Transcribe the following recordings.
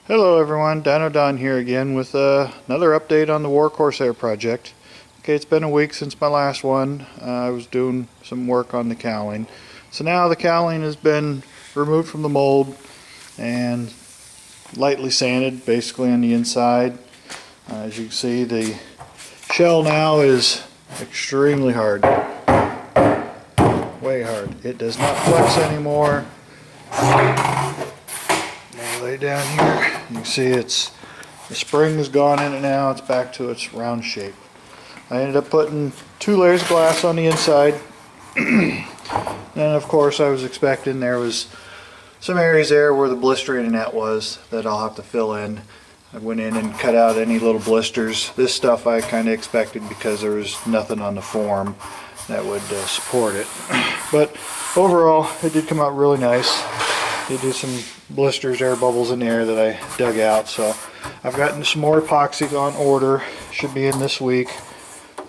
Hello everyone, Dino Don here again with another update on the W.A.R. Corsair project. Okay, it's been a week since my last one. I was doing some work on the cowling. So now the cowling has been removed from the mold and lightly sanded basically on the inside. As you can see, the shell now is extremely hard. Way hard. It does not flex anymore. Lay down here, you can see the spring is gone in it now. It's back to its round shape. I ended up putting 2 layers of glass on the inside. And of course I was expecting there was some areas there where the blistering net was that I'll have to fill in. I went in and cut out any little blisters. This stuff I kind of expected because there was nothing on the form that would support it. But overall it did come out really nice. They do some blisters, air bubbles in the air that I dug out. So I've gotten some more epoxy on order. Should be in this week.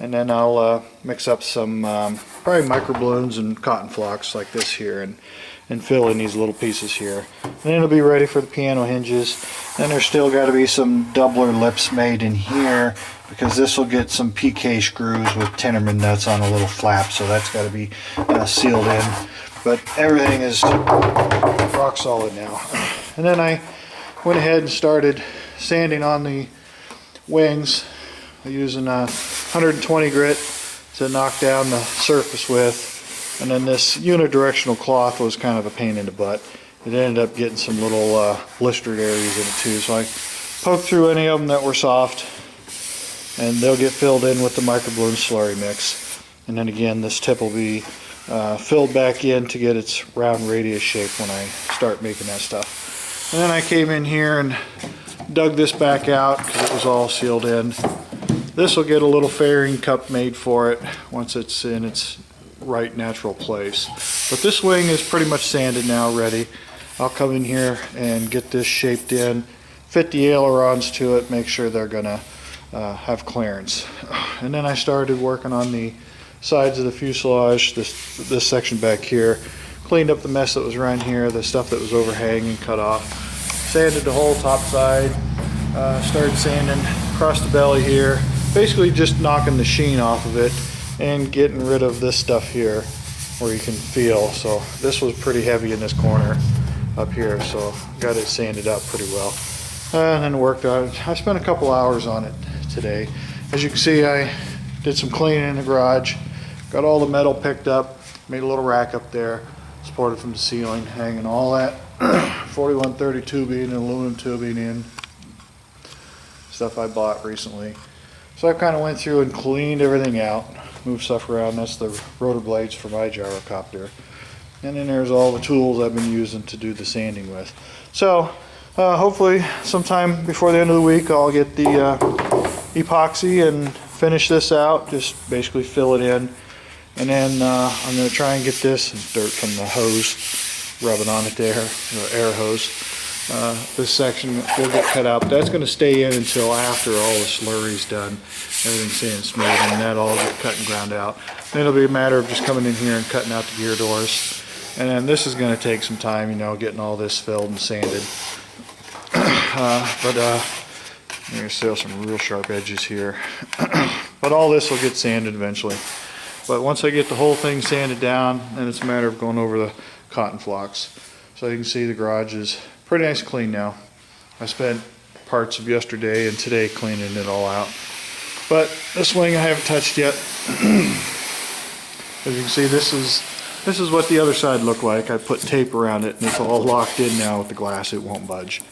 And then I'll mix up some probably microbloons and cotton flocks like this here and fill in these little pieces here. And then it'll be ready for the piano hinges. Then there's still got to be some doubler lips made in here because this will get some PK screws with Tenderman nuts on a little flap. So that's got to be sealed in. But everything is rock solid now. And then I went ahead and started sanding on the wings using a 120 grit to knock down the surface with. And then this unidirectional cloth was kind of a pain in the butt. It ended up getting some little blistered areas in it too. So I poked through any of them that were soft and they'll get filled in with the microbloom slurry mix. And then again, this tip will be filled back in to get its round radius shape when I start making that stuff. And then I came in here and dug this back out because it was all sealed in. This will get a little fairing cup made for it once it's in its right natural place. But this wing is pretty much sanded now, ready. I'll come in here and get this shaped in, fit the ailerons to it, make sure they're gonna have clearance. And then I started working on the sides of the fuselage, this section back here, cleaned up the mess that was around here, the stuff that was overhanging, cut off, sanded the whole top side, started sanding across the belly here, basically just knocking the sheen off of it and getting rid of this stuff here where you can feel. So this was pretty heavy in this corner up here, so got it sanded up pretty well. And then worked on it. I spent a couple hours on it today. As you can see, I did some cleaning in the garage. Got all the metal picked up, made a little rack up there, supported from the ceiling, hanging all that 4130 tubing and aluminum tubing in, stuff I bought recently. So I kind of went through and cleaned everything out, moved stuff around. That's the rotor blades for my gyrocopter. And then there's all the tools I've been using to do the sanding with. So hopefully sometime before the end of the week I'll get the epoxy and finish this out, just basically fill it in. And then I'm going to try and get this dirt from the hose rubbing on it there, the air hose. This section will get cut out, but that's going to stay in until after all the slurry's done. Everything's staying smooth and that all get cut and ground out. Then it'll be a matter of just coming in here and cutting out the gear doors. And then this is going to take some time, you know, getting all this filled and sanded. There's still some real sharp edges here. But all this will get sanded eventually. But once I get the whole thing sanded down, then it's a matter of going over the cotton flocks. So you can see the garage is pretty nice clean now. I spent parts of yesterday and today cleaning it all out. But this wing I haven't touched yet. As you can see, this is what the other side looked like. I put tape around it and it's all locked in now with the glass. It won't budge.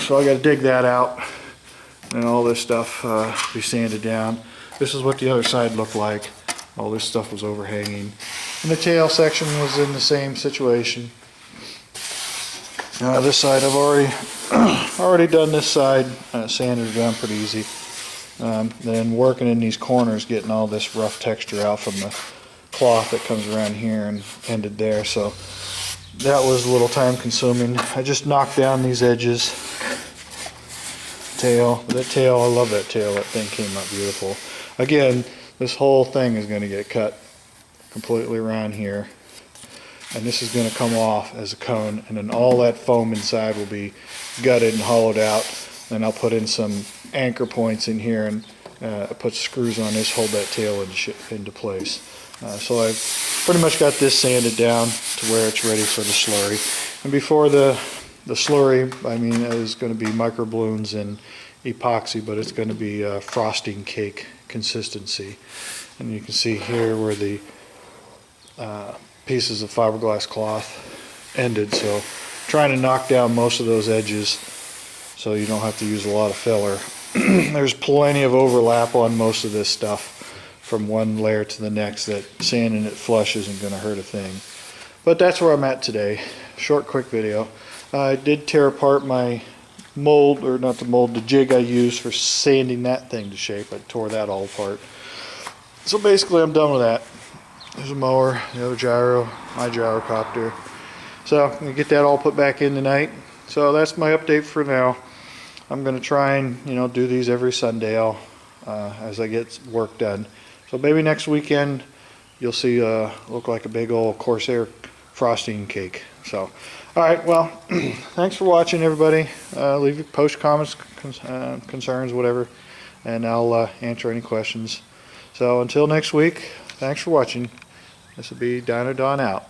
So I got to dig that out and all this stuff be sanded down. This is what the other side looked like. All this stuff was overhanging. And the tail section was in the same situation. This side I've already done this side, sanded it down pretty easy. Then working in these corners, getting all this rough texture out from the cloth that comes around here and ended there. So that was a little time consuming. I just knocked down these edges. Tail, that tail, I love that tail. That thing came out beautiful. Again, this whole thing is going to get cut completely around here. and this is going to come off as a cone, and then all that foam inside will be gutted and hollowed out. Then I'll put in some anchor points in here and put screws on this, hold that tail into place. So I've pretty much got this sanded down to where it's ready for the slurry. And before the slurry, I mean, is going to be microbloons and epoxy, but it's going to be frosting cake consistency. And you can see here where the pieces of fiberglass cloth ended, so trying to knock down most of those edges so you don't have to use a lot of filler. There's plenty of overlap on most of this stuff from one layer to the next that sanding it flush isn't going to hurt a thing. But that's where I'm at today. Short, quick video. I did tear apart my mold, or not the mold, the jig I used for sanding that thing to shape. I tore that all apart. So basically I'm done with that. There's a mower, the other gyro, my gyrocopter. So I'm going to get that all put back in tonight. So that's my update for now. I'm going to try and, you know, do these every Sunday as I get work done. So maybe next weekend you'll see look like a big old Corsair frosting cake. So, all right, well, thanks for watching, everybody. Leave your post comments, concerns, whatever, and I'll answer any questions. So until next week, thanks for watching. This will be Dino Don out.